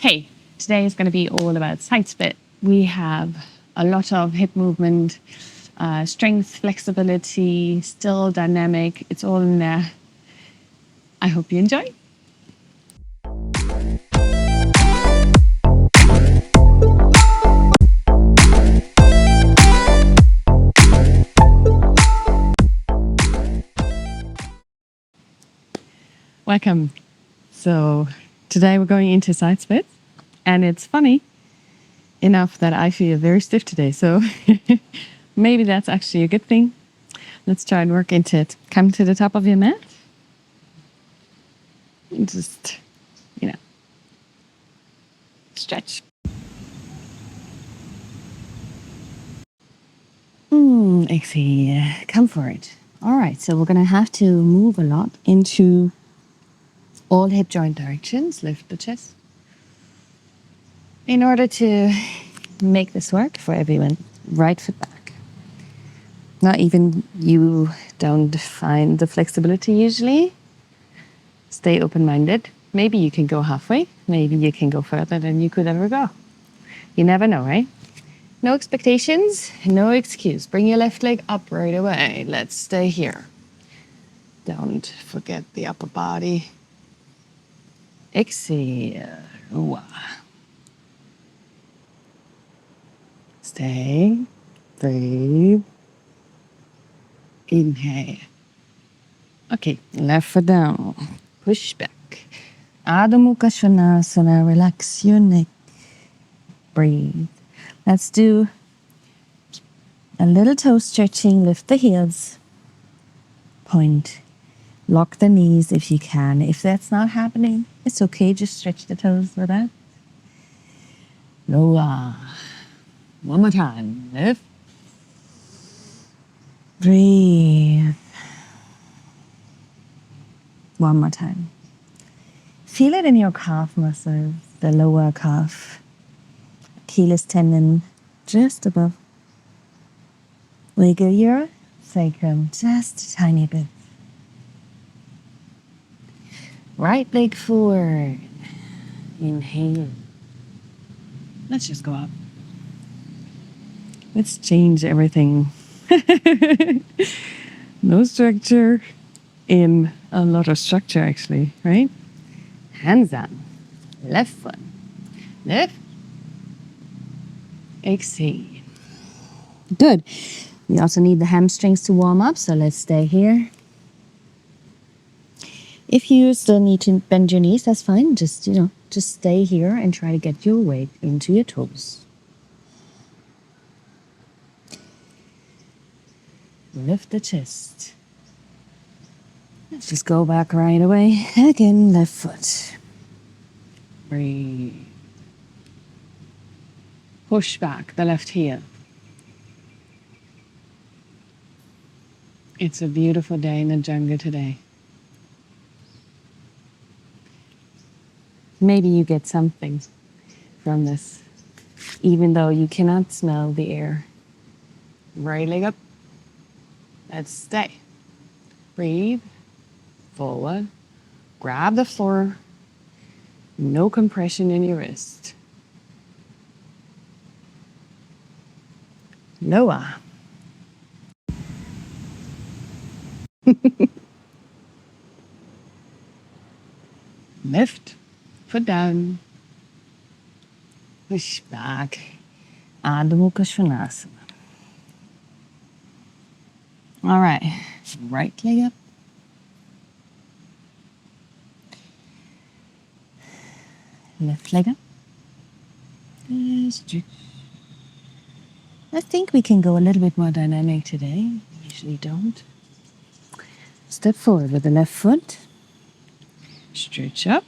Hey, today is going to be all about side split. We have a lot of hip movement, strength, flexibility, still dynamic. It's all in there. I hope you enjoy. Welcome. So today we're going into side splits, and it's funny enough that I feel very stiff today. So maybe that's actually a good thing. Let's try and work into it. Come to the top of your mat. And just, stretch. Exhale. Come for it. All right. So we're going to have to move a lot into all hip joint directions. Lift the chest. In order to make this work for everyone, right foot back. Not even you don't find the flexibility usually. Stay open-minded. Maybe you can go halfway. Maybe you can go further than you could ever go. You never know, right? No expectations, no excuse. Bring your left leg up right away. Let's stay here. Don't forget the upper body. Exhale. Stay. Breathe. Inhale. Okay, left foot down. Push back. Ardha Konasana. Relax your neck. Breathe. Let's do a little toe stretching. Lift the heels. Point. Lock the knees if you can. If that's not happening, it's okay. Just stretch the toes for that. Lower. One more time. Lift. Breathe. One more time. Feel it in your calf muscles, the lower calf. Achilles tendon just above. Wiggle your sacrum just a tiny bit. Right leg forward. Inhale. Let's just go up. Let's change everything. No structure in a lot of structure actually, right? Hands down. Left foot. Lift. Exhale. Good. We also need the hamstrings to warm up, so let's stay here. If you still need to bend your knees, that's fine. Just stay here and try to get your weight into your toes. Lift the chest. Let's just go back right away. Again, left foot. Breathe. Push back the left heel. It's a beautiful day in the jungle today. Maybe you get something from this, even though you cannot smell the air. Right leg up. Let's stay. Breathe. Forward. Grab the floor. No compression in your wrist. Lower. Lift. Foot down. Push back. Ardha Konasana. All right. Right leg up. Left leg up. Stretch. I think we can go a little bit more dynamic today. Usually don't. Step forward with the left foot. Stretch up.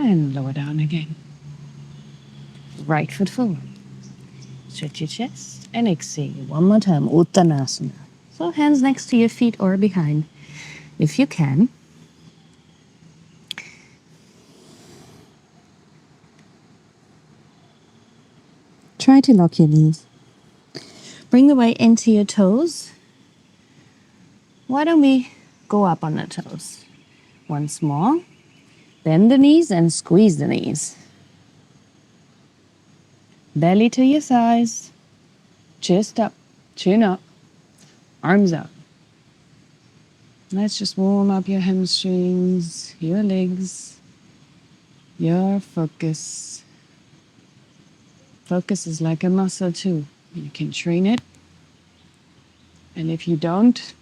And lower down again. Right foot forward. Stretch your chest and exhale. One more time. Uttanasana. So hands next to your feet or behind, if you can. Try to lock your knees. Bring the weight into your toes. Why don't we Go up on the toes. Once more. Bend the knees and squeeze the knees. Belly to your thighs. Chest up. Chin up. Arms out. Let's just warm up your hamstrings, your legs, your focus. Focus is like a muscle too. You can train it. And if you don't,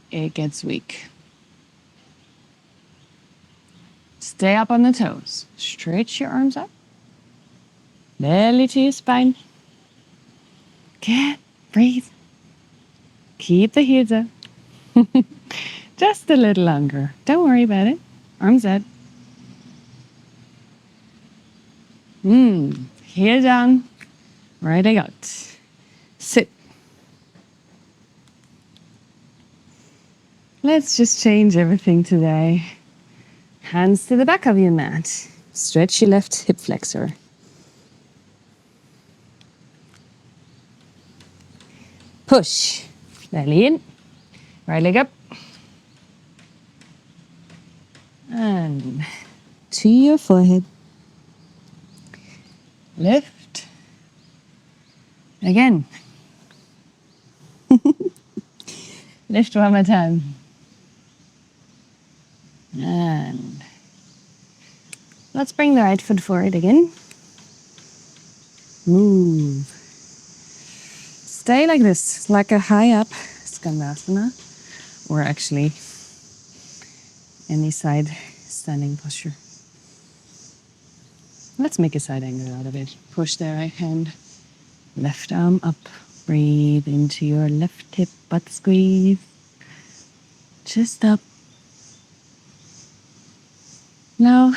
it gets weak. Stay up on the toes. Stretch your arms up. Belly to your spine. Good. Breathe. Keep the heels up. Just a little longer. Don't worry about it. Arms up. Heel down. Right out. Sit. Let's just change everything today. Hands to the back of your mat. Stretch your left hip flexor. Push. Belly in. Right leg up. And to your forehead. Lift. Again. Lift one more time. And let's bring the right foot forward again. Move. Stay like this, like a high up Skandasana, or actually any side standing posture. Let's make a side angle out of it. Push the right hand, left arm up. Breathe into your left hip, butt squeeze. Chest up. Now,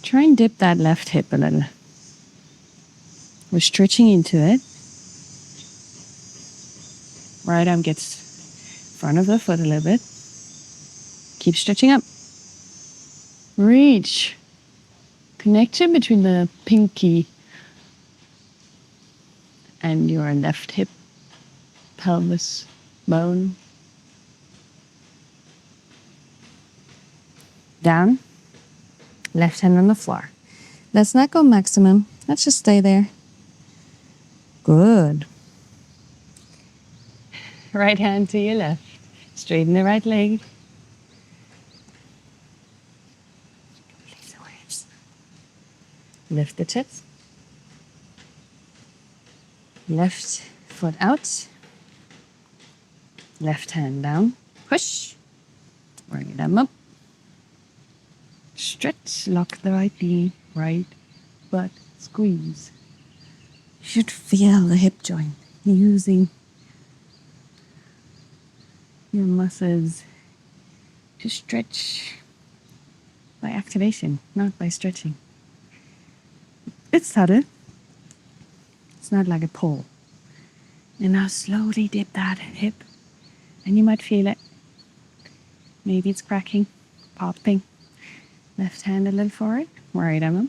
try and dip that left hip a little. We're stretching into it. Right arm gets front of the foot a little bit. Keep stretching up. Reach. Connection between the pinky and your left hip pelvis bone. Down. Left hand on the floor. Let's not go maximum. Let's just stay there. Good. Right hand to your left. Straighten the right leg. Lift the chest. Left foot out. Left hand down. Push. Bring it up. Stretch. Lock the right knee. Right butt squeeze. You should feel the hip joint using your muscles to stretch by activation, not by stretching. It's subtle. It's not like a pull. And now slowly dip that hip. And you might feel it. Maybe it's cracking, popping. Left hand a little forward. Right arm up.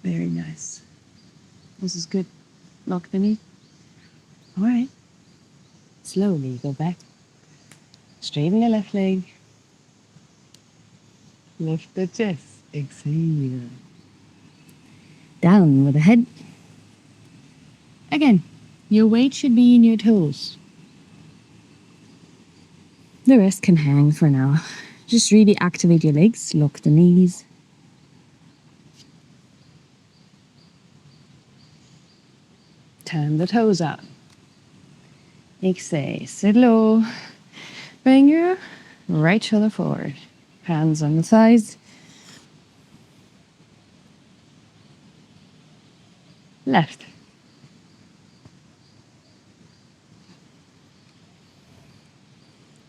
Very nice. This is good. Lock the knee. All right. Slowly go back. Straighten the left leg. Lift the chest. Exhale. Down with the head. Again, your weight should be in your toes. The rest can hang for now. Just really activate your legs. Lock the knees. Turn the toes out. Exhale. Sit low. Bring your right shoulder forward. Hands on the thighs. Left.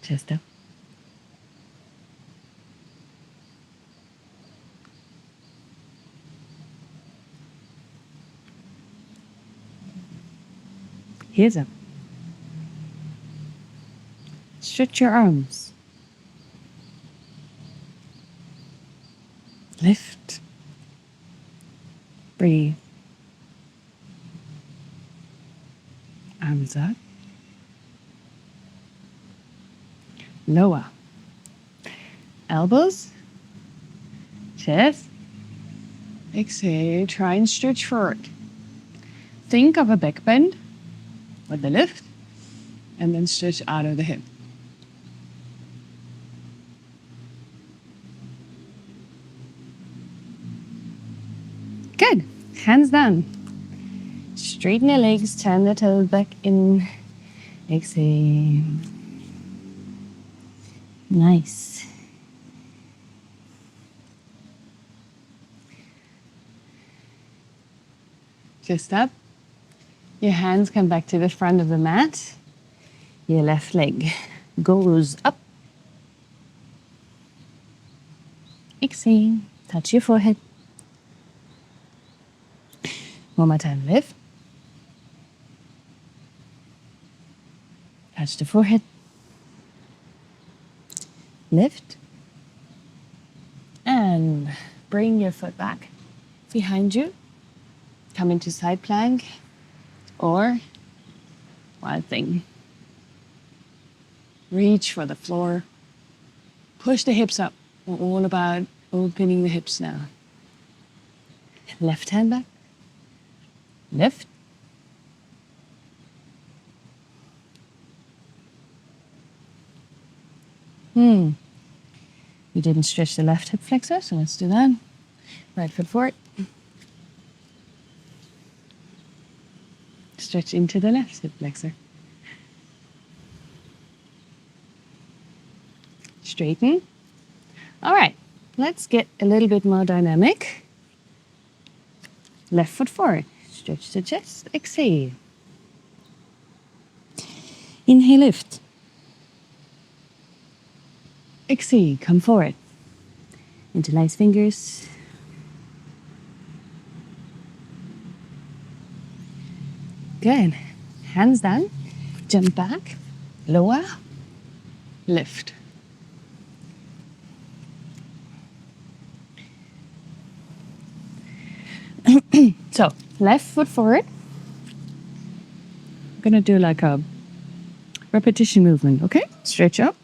Chest up. Heels up. Stretch your arms. Lift. Breathe. Arms up. lower. Elbows, chest. Exhale, try and stretch forward. Think of a back bend with the lift, and then stretch out of the hip. Good. Hands down. Straighten your legs, turn the toes back in. Exhale. Nice. Just up. Your hands come back to the front of the mat. Your left leg goes up. Exhale. Touch your forehead. One more time. Lift. Touch the forehead. Lift. And bring your foot back behind you. Come into side plank or wild thing. Reach for the floor. Push the hips up. We're all about opening the hips now. Left hand back. Lift. You didn't stretch the left hip flexor, so let's do that. Right foot forward. Stretch into the left hip flexor. Straighten. All right, let's get a little bit more dynamic. Left foot forward. Stretch the chest. Exhale. Inhale, lift. Exhale, come forward. Interlace fingers. Good. Hands down. Jump back. Lower. Lift. So, left foot forward. I'm going to do like a repetition movement, okay? Stretch up.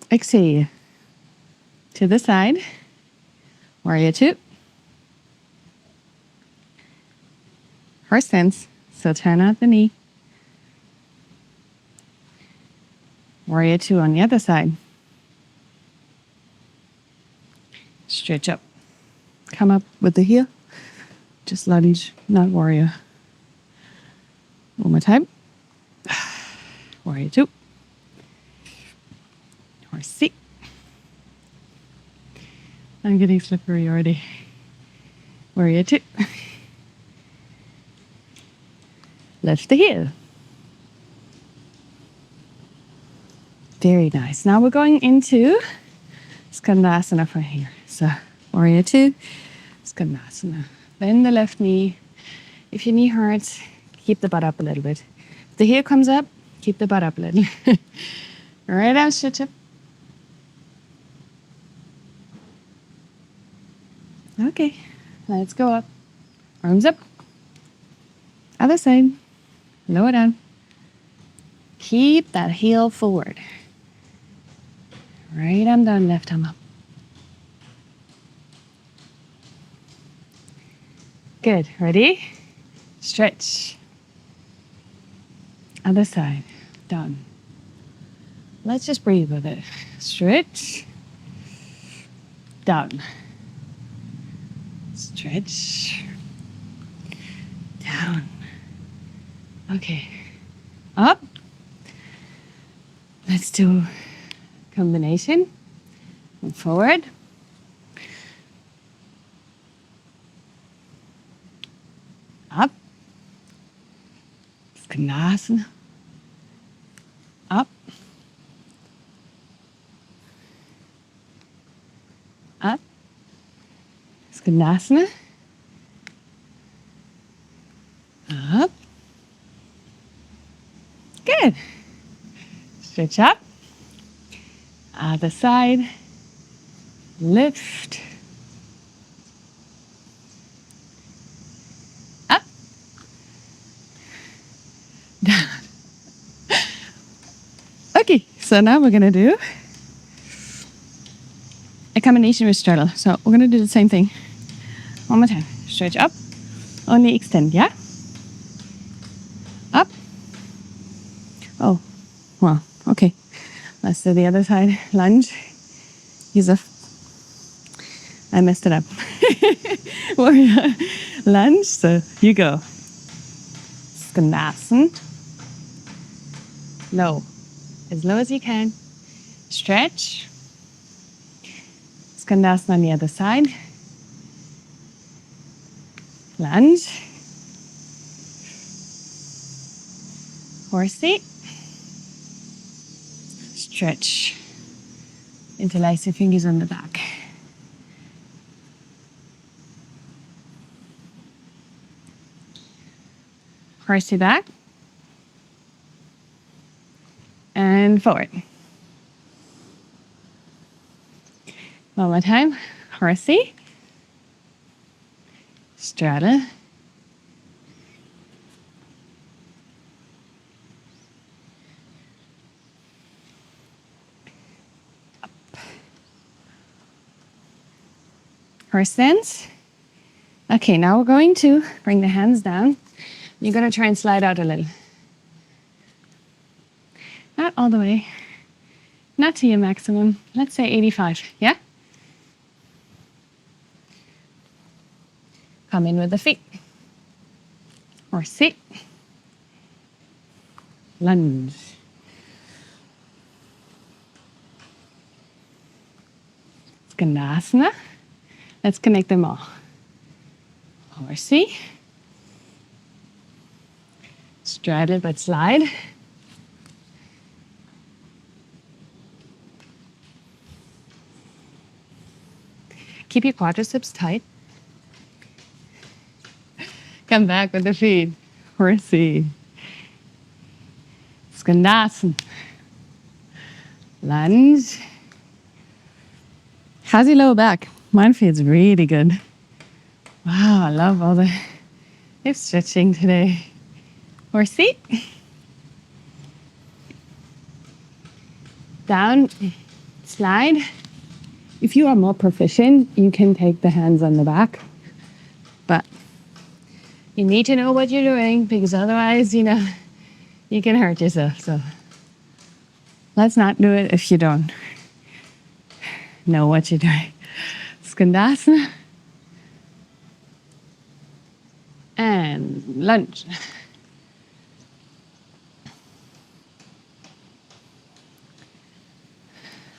Exhale. To the side. Warrior two. Horsestance. So turn out the knee. Warrior two on the other side. Stretch up. Come up with the heel. Just lunge, not warrior. One more time. Warrior two. Horsey. I'm getting slippery already. Warrior two. Lift the heel. Very nice. Now we're going into Skandasana from here. So, warrior two, Skandasana. Bend the left knee. If your knee hurts, keep the butt up a little bit. If the heel comes up, keep the butt up a little. Right arm stretch up. Okay, let's go up. Arms up. Other side. Lower down. Keep that heel forward. Right arm down, left arm up. Good. Ready? Stretch. Other side. Down. Let's just breathe with it. Stretch. Down. Stretch. Down. Okay. Up. Let's do combination. And forward. Up. Konasana. Up. Up. Skandasana. Up. Good. Stretch up. Other side. Lift. Up. Down. So now we're gonna do a combination with straddle. So we're gonna do the same thing. One more time. Stretch up. Only extend, yeah? Up. Oh, well, okay. Let's do the other side. Lunge. Use a... I messed it up. Warrior. Lunge. So you go. Skandasana. Low. As low as you can. Stretch. Skandasana on the other side. Lunge. Horsey. Stretch. Interlace your fingers on the back. Horsey back. And forward. One more time. Horsey. Straddle. Up. Horsestance. Okay, now we're going to bring the hands down. You're going to try and slide out a little. Not all the way. Not to your maximum. Let's say 85, yeah? Come in with the feet. Or sit. Lunge. Skandasana. Let's connect them all. Horsey. Straddle but slide. Keep your quadriceps tight. Come back with the feet. Horsey. Skandasana. Lunge. How's your lower back? Mine feels really good. Wow, I love all the hip stretching today. Horsey. Down. Slide. If you are more proficient, you can take the hands on the back. But you need to know what you're doing because otherwise, you can hurt yourself. So let's not do it if you don't know what you're doing. Skandasana. And lunge.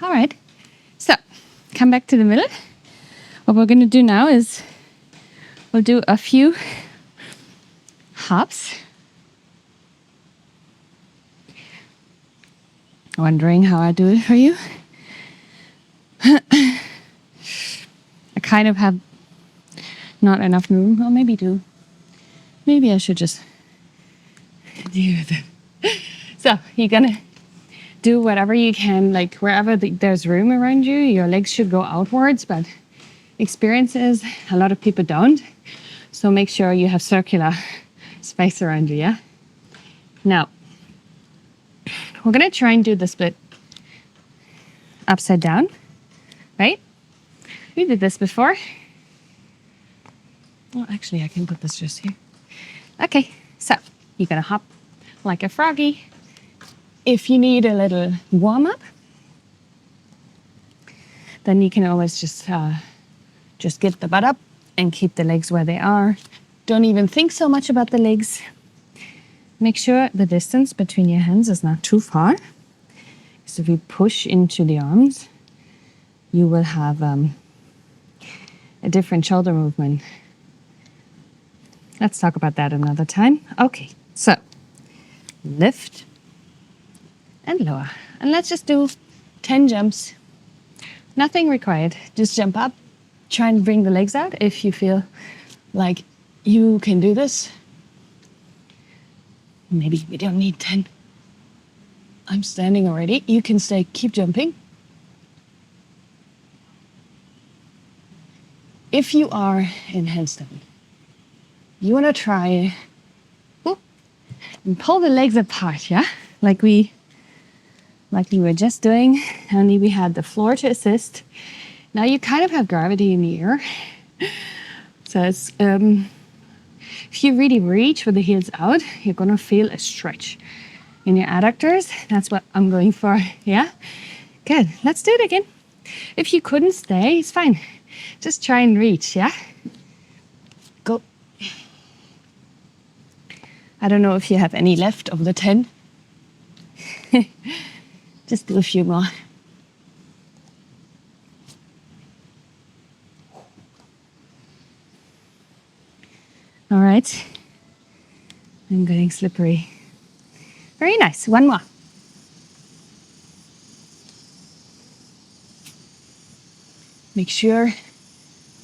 All right. So come back to the middle. What we're going to do now is we'll do a few hops. Wondering how I do it for you? I kind of have not enough room. Well, maybe do. Maybe I should just do it. So you're going to do whatever you can, like wherever there's room around you. Your legs should go outwards, but experience is a lot of people don't. So make sure you have circular space around you, yeah? Now, we're going to try and do the split upside down, right? We did this before. Well, actually, I can put this just here. Okay, so you're going to hop like a froggy. If you need a little warm-up, then you can always just get the butt up and keep the legs where they are. Don't even think so much about the legs. Make sure the distance between your hands is not too far. So if you push into the arms, you will have a different shoulder movement. Let's talk about that another time. Okay, so lift and lower. And let's just do 10 jumps. Nothing required. Just jump up. Try and bring the legs out if you feel like you can do this. Maybe we don't need 10. I'm standing already. You can stay, keep jumping. If you are in handstand, you want to try and pull the legs apart, yeah? Like we like we were just doing, only we had the floor to assist. Now you kind of have gravity in the air. So it's, if you really reach with the heels out, you're going to feel a stretch in your adductors. That's what I'm going for. Yeah? Good. Let's do it again. If you couldn't stay, it's fine. Just try and reach, yeah? Go. I don't know if you have any left of the 10. Just do a few more. All right. I'm getting slippery. Very nice. One more. Make sure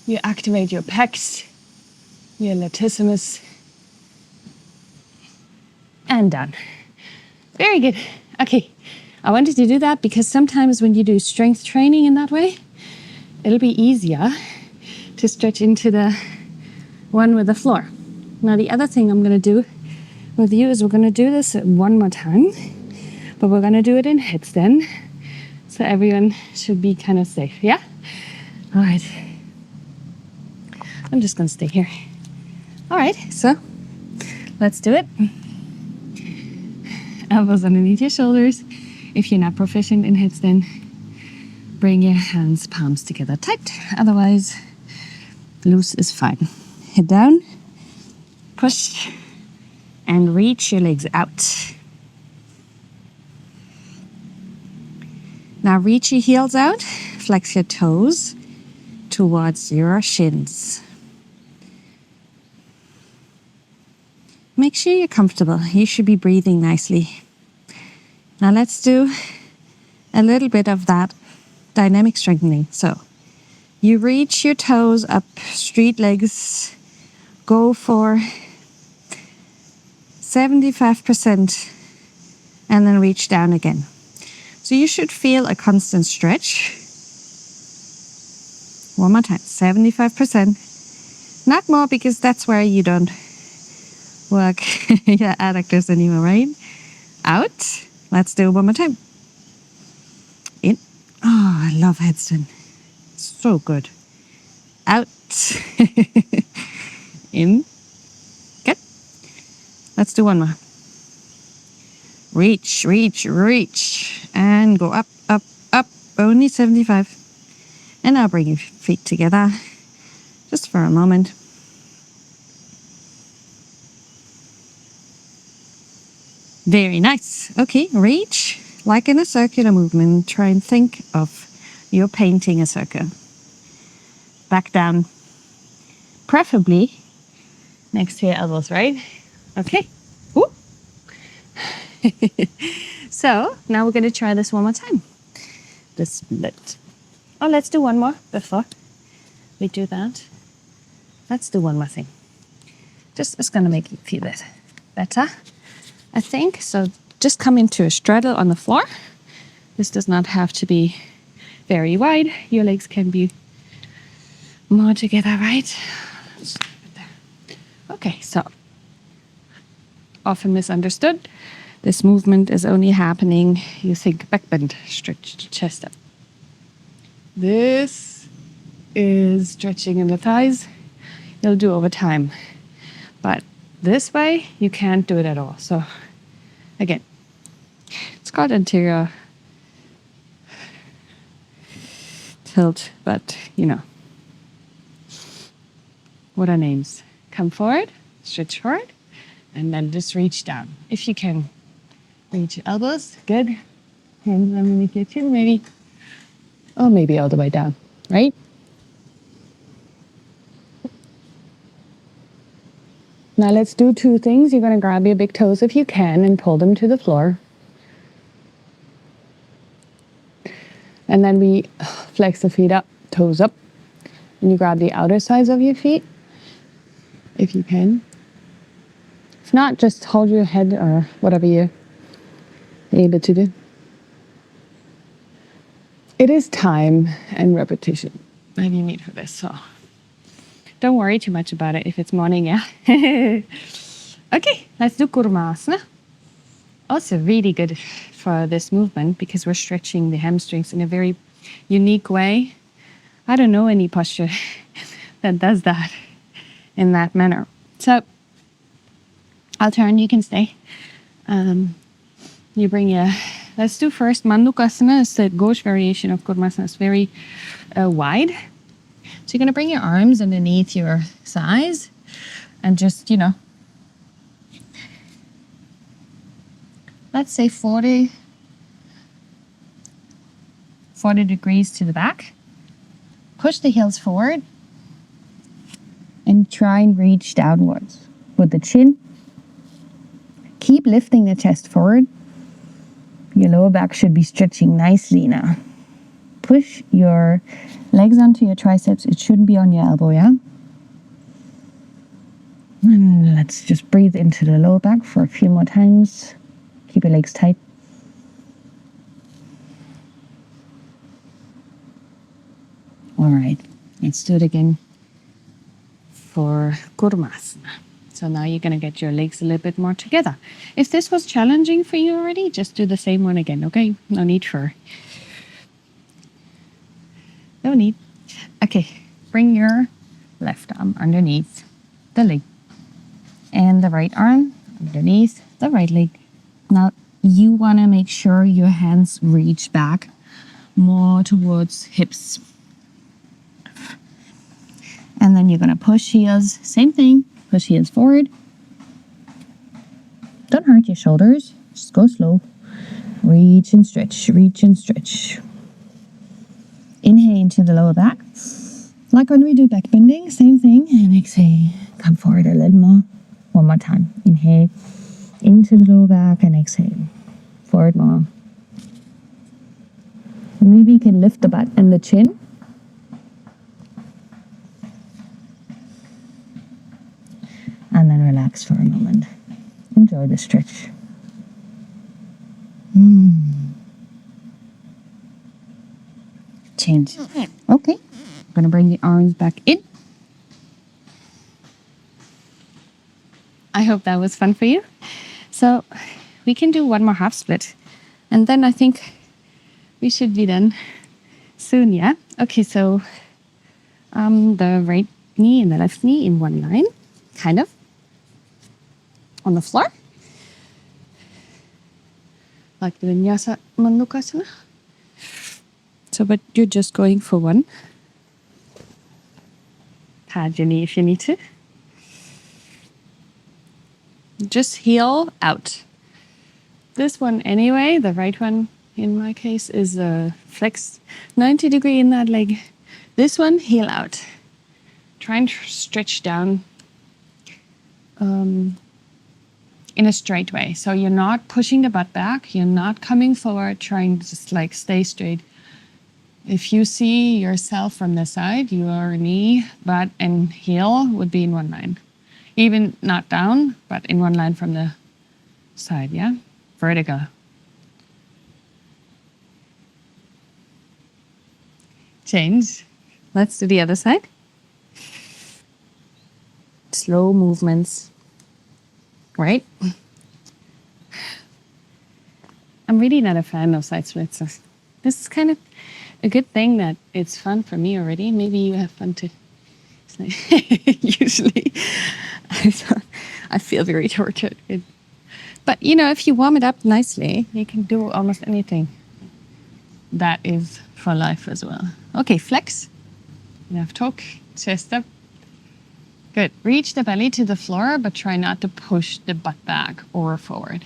you activate your pecs, your latissimus, and down. Very good. Okay, I wanted to do that because sometimes when you do strength training in that way, it'll be easier to stretch into the one with the floor. Now the other thing I'm going to do with you is we're going to do this one more time, but we're going to do it in headstand, so everyone should be kind of safe, yeah? All right. I'm just going to stay here. All right, so let's do it. Elbows underneath your shoulders. If you're not proficient in headstand, bring your hands, palms together tight. Otherwise, loose is fine. Head down, push, and reach your legs out. Now reach your heels out, flex your toes towards your shins. Make sure you're comfortable. You should be breathing nicely. Now let's do a little bit of that dynamic strengthening. So you reach your toes up, straight legs, go for 75% and then reach down again. So you should feel a constant stretch. One more time, 75%. Not more because that's where you don't work your adductors anymore, right? Out. Let's do it one more time. In. Oh, I love headstand. So good. Out. In. Good. Let's do one more. Reach, reach, reach. And go up, up, up. Only 75. And now bring your feet together just for a moment. Very nice. Okay, reach like in a circular movement. Try and think of you're painting a circle. Back down, preferably next to your elbows, right? Okay. Ooh. So now we're going to try this one more time. The split. Oh, let's do one more before we do that. Let's do one more thing. Just it's going to make you feel it better, I think. So just come into a straddle on the floor. This does not have to be very wide. Your legs can be more together, right? Okay, so often misunderstood. This movement is only happening, you think back bend, stretch the chest up. This is stretching in the thighs. You'll do over time. But this way, you can't do it at all. So again, it's called anterior tilt, but you know, what are names? Come forward, stretch forward, and then just reach down. If you can reach your elbows, good. Hands underneath your chin, maybe. Or maybe all the way down, right? Now let's do two things. You're going to grab your big toes if you can and pull them to the floor. And then we flex the feet up, toes up. And you grab the outer sides of your feet, if you can. If not, just hold your head or whatever you're able to do. It is time and repetition that you need for this, so don't worry too much about it if it's morning, yeah? Okay, let's do Kurmasana. Also really good for this movement because we're stretching the hamstrings in a very unique way. I don't know any posture that does that in that manner. So I'll turn, you can stay. You bring your, let's do first Mandukasana. It's the gauche variation of Kurmasana. It's very wide. So you're going to bring your arms underneath your thighs and just, let's say 40 degrees to the back. Push the heels forward and try and reach downwards with the chin. Keep lifting the chest forward. Your lower back should be stretching nicely now. Push your legs onto your triceps. It shouldn't be on your elbow, yeah? And let's just breathe into the lower back for a few more times. Keep your legs tight. All right, let's do it again for Kurmasana. So now you're going to get your legs a little bit more together. If this was challenging for you already, just do the same one again, okay? No need. Okay, bring your left arm underneath the leg and the right arm underneath the right leg. Now you want to make sure your hands reach back more towards hips. And then you're going to push heels, same thing, push heels forward. Don't hurt your shoulders, just go slow. Reach and stretch, reach and stretch. Inhale into the lower back. Like when we do back bending, same thing. And exhale, come forward a little more. One more time. Inhale into the lower back and exhale. Forward more. Maybe you can lift the butt and the chin. And then relax for a moment. Enjoy the stretch. Change. Okay. I'm going to bring the arms back in. I hope that was fun for you. So we can do one more half split. And then I think we should be done soon, yeah? Okay, so the right knee and the left knee in one line, kind of, on the floor. Like the Vinyasa Mandukasana. So, but you're just going for one. Pad your knee if you need to. Just heel out. This one anyway, the right one in my case is flexed 90 degree in that leg. This one, heel out. Try and stretch down in a straight way. So you're not pushing the butt back. You're not coming forward, trying to just like stay straight. If you see yourself from the side, your knee, butt, and heel would be in one line. Even not down, but in one line from the side, yeah? Vertical. Change. Let's do the other side. Slow movements. Right? I'm really not a fan of side splits. So this is kind of a good thing that it's fun for me already. Maybe you have fun too. Usually, I feel very tortured. But if you warm it up nicely, you can do almost anything. That is for life as well. Okay, flex. Enough talk. Chest up. Good. Reach the belly to the floor, but try not to push the butt back or forward.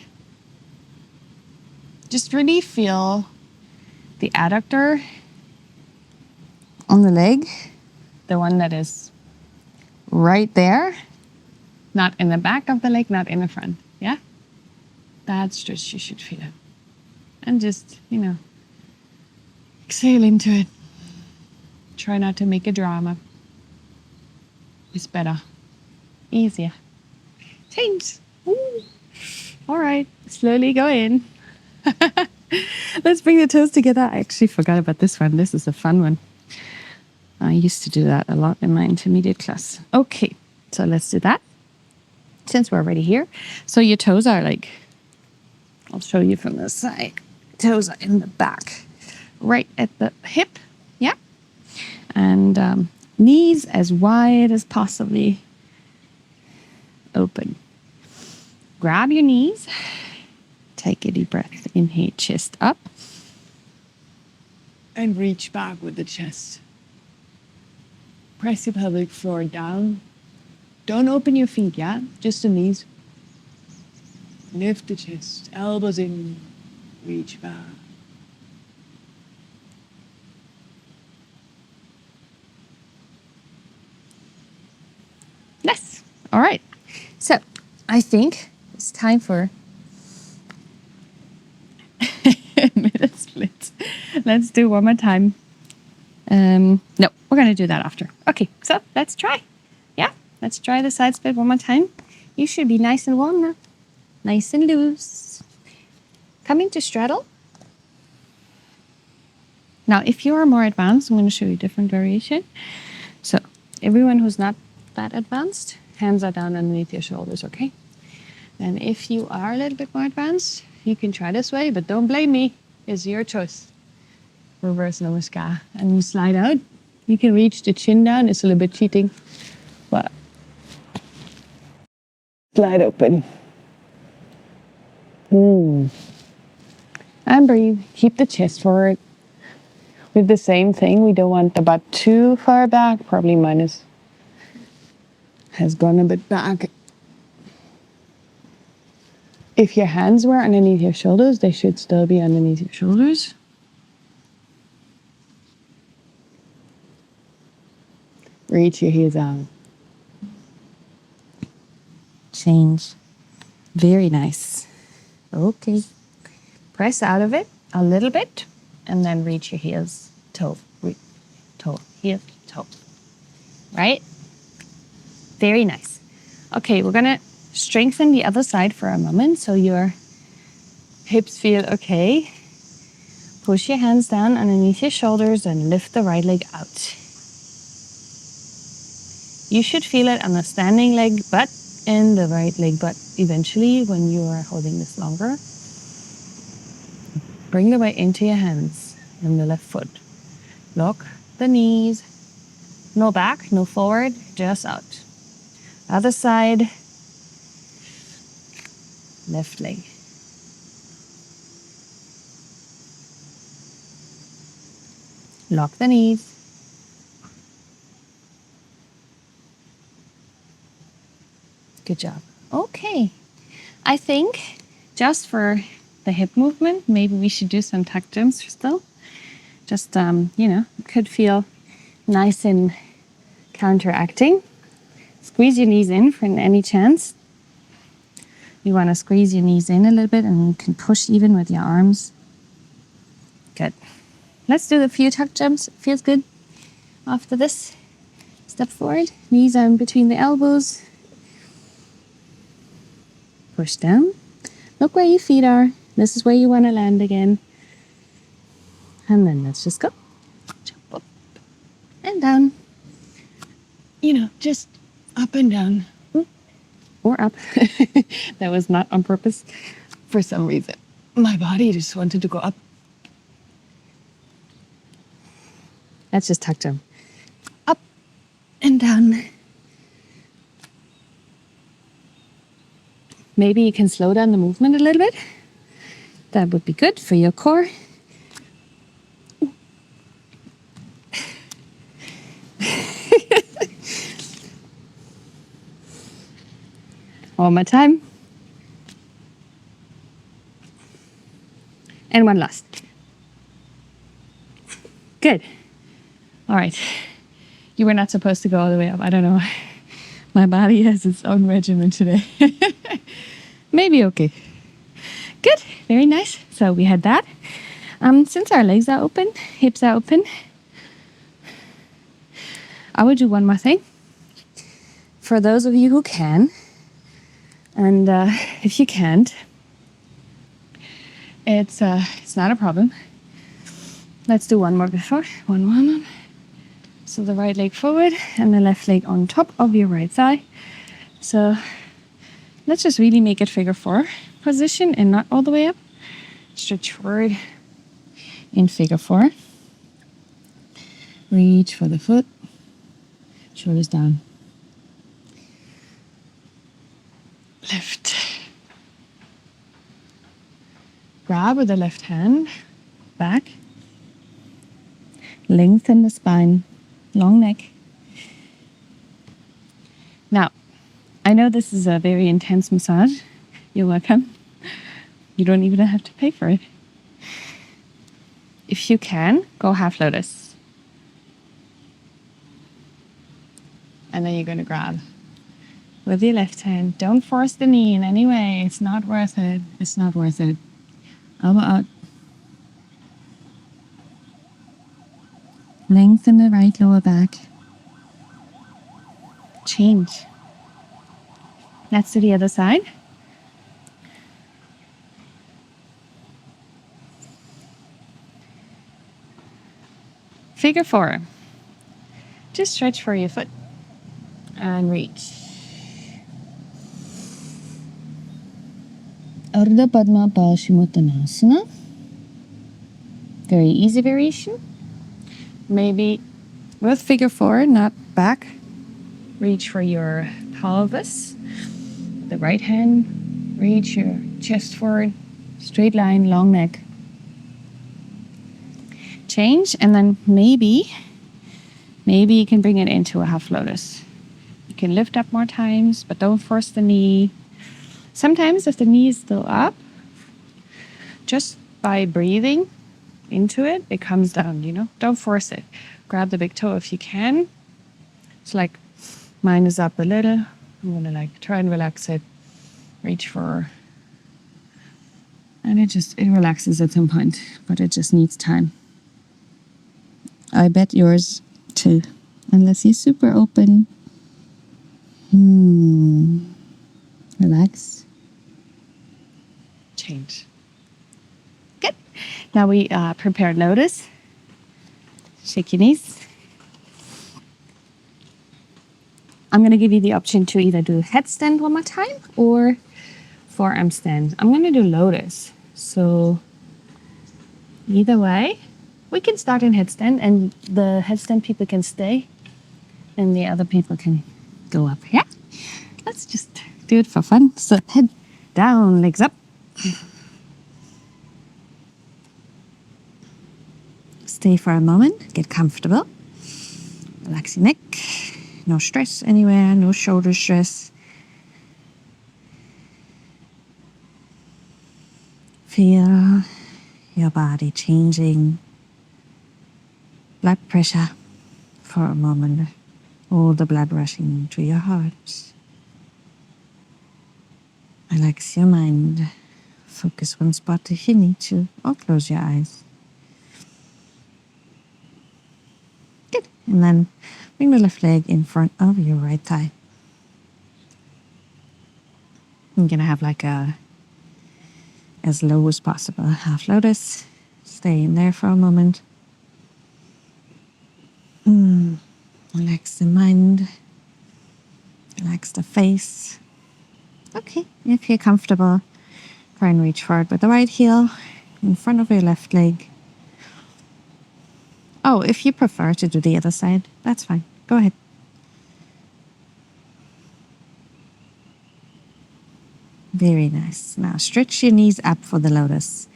Just really feel the adductor on the leg, the one that is right there, not in the back of the leg, not in the front. Yeah? That's just, you should feel it. And just, exhale into it. Try not to make a drama. It's better. Easier. Change. Ooh. All right. Slowly go in. Let's bring the toes together. I actually forgot about this one. This is a fun one. I used to do that a lot in my intermediate class. Okay. So let's do that. Since we're already here. So your toes are like I'll show you from the side. Toes are in the back, right at the hip. Yeah. And knees as wide as possibly open. Grab your knees. Take a deep breath. Inhale, chest up. And reach back with the chest. Press your pelvic floor down. Don't open your feet, yeah? Just the knees. Lift the chest. Elbows in. Reach back. Yes. All right. So I think it's time for middle split. Let's do one more time. No, we're going to do that after. Okay, so let's try. Yeah, let's try the side split one more time. You should be nice and warm now. Nice and loose. Coming to straddle. Now, if you are more advanced, I'm going to show you a different variation. So everyone who's not that advanced, hands are down underneath your shoulders, okay? And if you are a little bit more advanced, you can try this way, but don't blame me. It's your choice. Reverse namaskar. And you slide out. You can reach the chin down. It's a little bit cheating, but slide open. And breathe. Keep the chest forward. With the same thing, we don't want the butt too far back. Probably mine has gone a bit back. If your hands were underneath your shoulders, they should still be underneath your shoulders. Reach your heels out. Change. Very nice. Okay. Press out of it a little bit and then reach your heels. Toe, toe, heel, toe. Right? Very nice. Okay, we're going to strengthen the other side for a moment so your hips feel okay. Push your hands down underneath your shoulders and lift the right leg out. You should feel it on the standing leg butt and the right leg butt eventually when you are holding this longer. Bring the weight into your hands and the left foot. Lock the knees. No back, no forward, just out. Other side. Left leg. Lock the knees. Good job. Okay. I think just for the hip movement, maybe we should do some tuck jumps still. Just, could feel nice and counteracting. Squeeze your knees in for any chance. You want to squeeze your knees in a little bit and you can push even with your arms. Good. Let's do a few tuck jumps. Feels good. After this, step forward. Knees are in between the elbows. Push down. Look where your feet are. This is where you want to land again. And then let's just go. Jump up and down. Just up and down. Or up. That was not on purpose. For some reason, my body just wanted to go up. Let's just tuck jump. Up and down. Maybe you can slow down the movement a little bit. That would be good for your core. One more time. And one last. Good. All right. You were not supposed to go all the way up. I don't know. My body has its own regimen today. Maybe okay. Good. Very nice. So we had that. Since our legs are open, hips are open, I will do one more thing. For those of you who can, and if you can't, it's not a problem. Let's do one more before. One more. So the right leg forward and the left leg on top of your right thigh. So let's just really make it figure four for position and not all the way up. Stretch forward in figure 4. Reach for the foot. Shoulders down. Lift. Grab with the left hand. Back. Lengthen the spine. Long neck. Now, I know this is a very intense massage. You're welcome. You don't even have to pay for it. If you can, go half lotus. And then you're going to grab with your left hand. Don't force the knee in any way. It's not worth it. It's not worth it. Elbow out. Lengthen the right lower back. Change. Let's do the other side. Figure 4. Just stretch for your foot and reach. Ardha Padma Pashimottanasana. Very easy variation. Maybe with figure 4, not back. Reach for your pelvis. The right hand, reach your chest forward. Straight line, long neck. Change, and then maybe you can bring it into a half lotus. You can lift up more times, but don't force the knee. Sometimes if the knee is still up, just by breathing into it, it comes down, you know? Don't force it. Grab the big toe if you can. It's like mine is up a little. I'm gonna like try and relax it. Reach for, and it relaxes at some point, but it just needs time. I bet yours too, unless you're super open. Relax. Change. Good. Now we prepare Lotus. Shake your knees. I'm going to give you the option to either do headstand one more time or forearm stand. I'm going to do Lotus. So either way, we can start in headstand and the headstand people can stay and the other people can go up. Yeah? Let's just do it for fun. So head down, legs up. Stay for a moment, get comfortable. Relax your neck. No stress anywhere, no shoulder stress. Feel your body changing. Blood pressure for a moment. All the blood rushing to your heart. Relax your mind. Focus one spot if you need to, or close your eyes. Good. And then bring the left leg in front of your right thigh. I'm going to have like as low as possible, half lotus. Stay in there for a moment. Relax the mind. Relax the face. Okay, if you're comfortable, try and reach forward with the right heel in front of your left leg. Oh, if you prefer to do the other side, that's fine. Go ahead. Very nice. Now stretch your knees up for the lotus.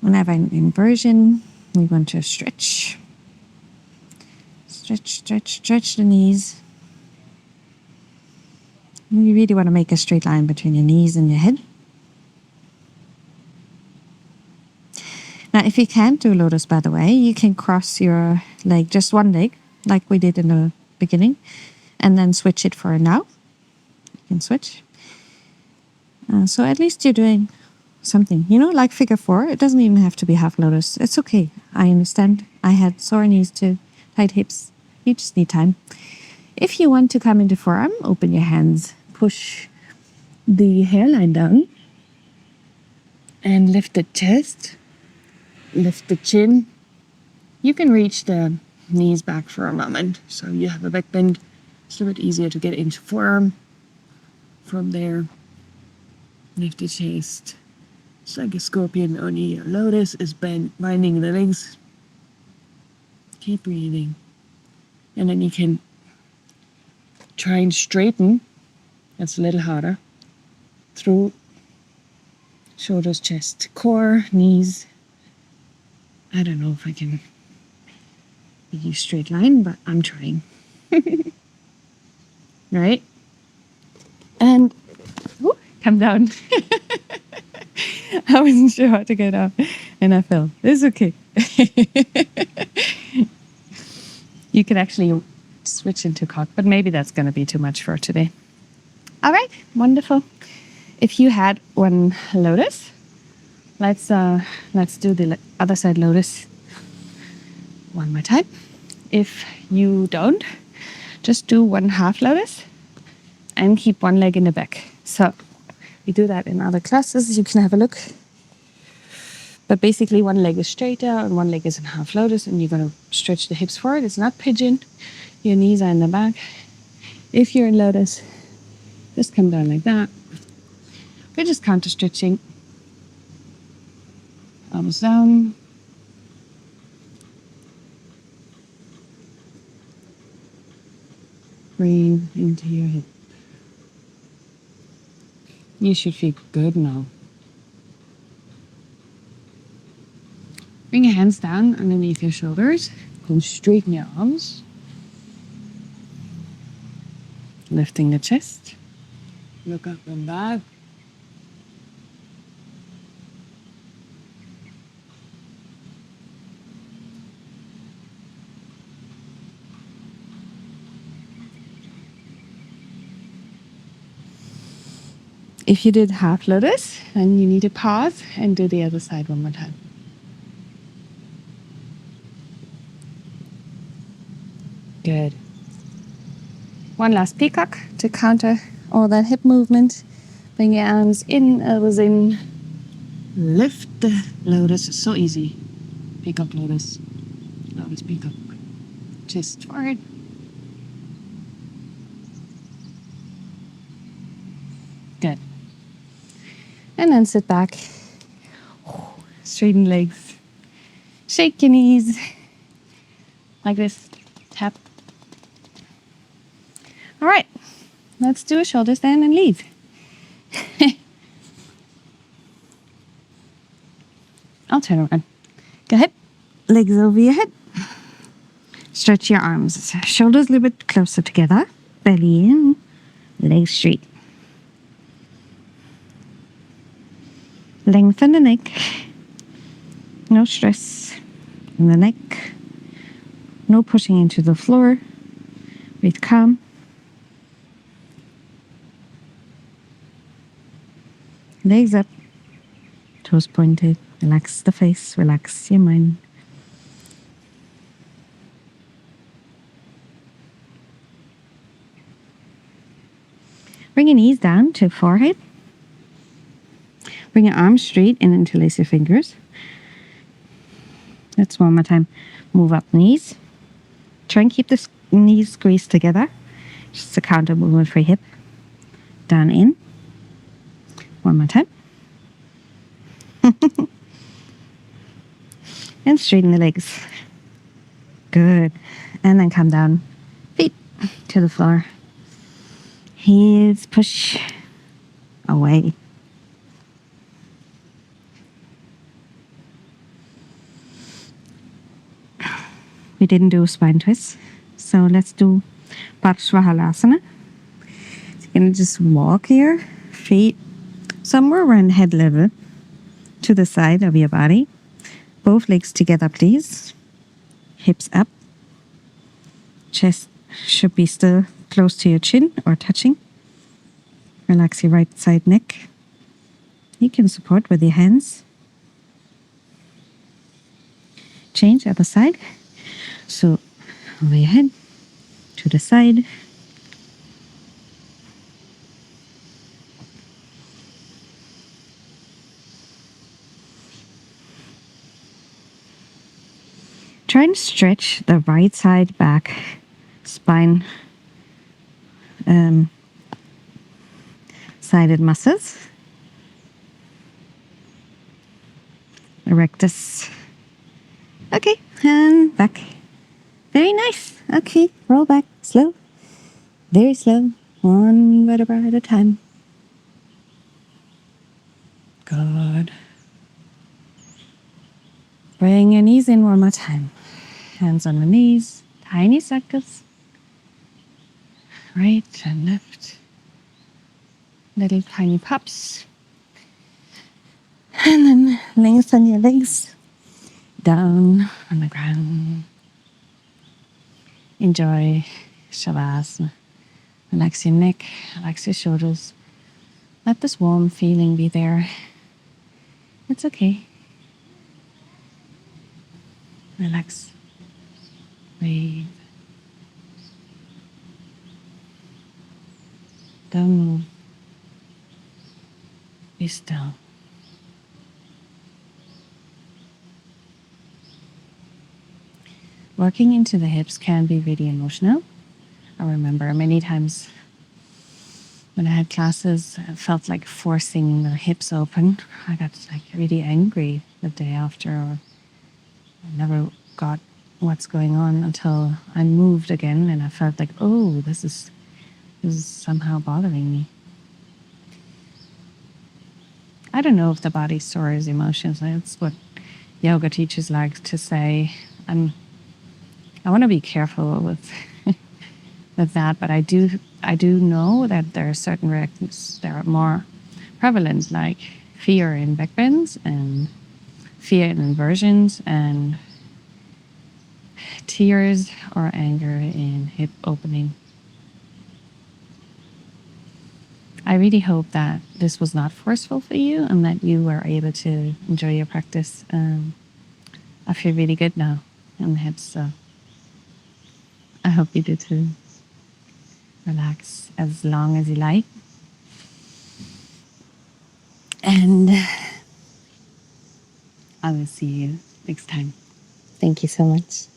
Whenever an inversion, we want to stretch. Stretch the knees. You really want to make a straight line between your knees and your head. Now, if you can't do Lotus, by the way, you can cross your leg, just one leg, like we did in the beginning, and then switch it for a now. You can switch. So at least you're doing something, you know, like figure 4. It doesn't even have to be half Lotus. It's okay. I understand. I had sore knees too, tight hips. You just need time. If you want to come into forearm, open your hands. Push the hairline down and lift the chest, lift the chin. You can reach the knees back for a moment. So you have a back bend. It's a bit easier to get into forearm from there. Lift the chest. It's like a scorpion, only your lotus is binding the legs. Keep breathing. And then you can try and straighten. That's a little harder. Through shoulders, chest, core, knees. I don't know if I can be a straight line, but I'm trying. Right? And come down. I wasn't sure how to get up and I fell. It's okay. You can actually switch into cock, but maybe that's going to be too much for today. All right, wonderful. If you had one lotus, let's do the other side lotus one more time. If you don't, just do one half lotus and keep one leg in the back. So we do that in other classes. You can have a look. But basically one leg is straighter and one leg is in half lotus, and you're going to stretch the hips forward. It's not pigeon. Your knees are in the back. If you're in lotus, just come down like that. We're just counter stretching. Arms down. Breathe into your hip. You should feel good now. Bring your hands down underneath your shoulders and straighten your arms. Lifting the chest. Look up and back. If you did half lotus, then you need to pause and do the other side one more time. Good. One last peacock to counter all that hip movement. Bring your arms in, elbows in. Lift the lotus. It's so easy. Peacock, lotus. Lotus, peacock. Chest forward. Good. And then sit back. Straighten legs. Shake your knees. Like this. Tap. All right. Let's do a shoulder stand and leave. I'll turn around. Go ahead. Legs over your head. Stretch your arms. Shoulders a little bit closer together. Belly in. Legs straight. Lengthen the neck. No stress in the neck. No pushing into the floor. Breathe calm. Legs up. Toes pointed. Relax the face. Relax your mind. Bring your knees down to forehead. Bring your arms straight and interlace your fingers. Let's one more time. Move up knees. Try and keep the knees squeezed together. Just a counter movement for your hip. Down in. One more time. And straighten the legs. Good. And then come down. Feet to the floor. Heels push away. We didn't do a spine twist, so let's do Parsva. So you're going to just walk here, feet somewhere around head level to the side of your body. Both legs together, please. Hips up. Chest should be still close to your chin or touching. Relax your right side neck. You can support with your hands. Change other side. So over your head, to the side. Try and stretch the right side back, spine, sided muscles. rectus. Okay, and back. Very nice. Okay, roll back. Slow. Very slow. One vertebra at a time. Good. Bring your knees in one more time. Hands on the knees. Tiny circles. Right and left. Little tiny pops. And then lengthen your legs down on the ground. Enjoy Savasana. Relax your neck, relax your shoulders. Let this warm feeling be there. It's okay. Relax. Breathe. Don't move. Be still. Working into the hips can be really emotional. I remember many times when I had classes, I felt like forcing the hips open. I got like really angry the day after, or I never got what's going on until I moved again, and I felt like, oh, this is somehow bothering me. I don't know if the body stores emotions. That's what yoga teachers like to say. I want to be careful with with that, but I do know that there are certain reactions that are more prevalent, like fear in backbends and fear in inversions and tears or anger in hip opening. I really hope that this was not forceful for you and that you were able to enjoy your practice. I feel really good now in the hips, so I hope you do too. Relax as long as you like. And I will see you next time. Thank you so much.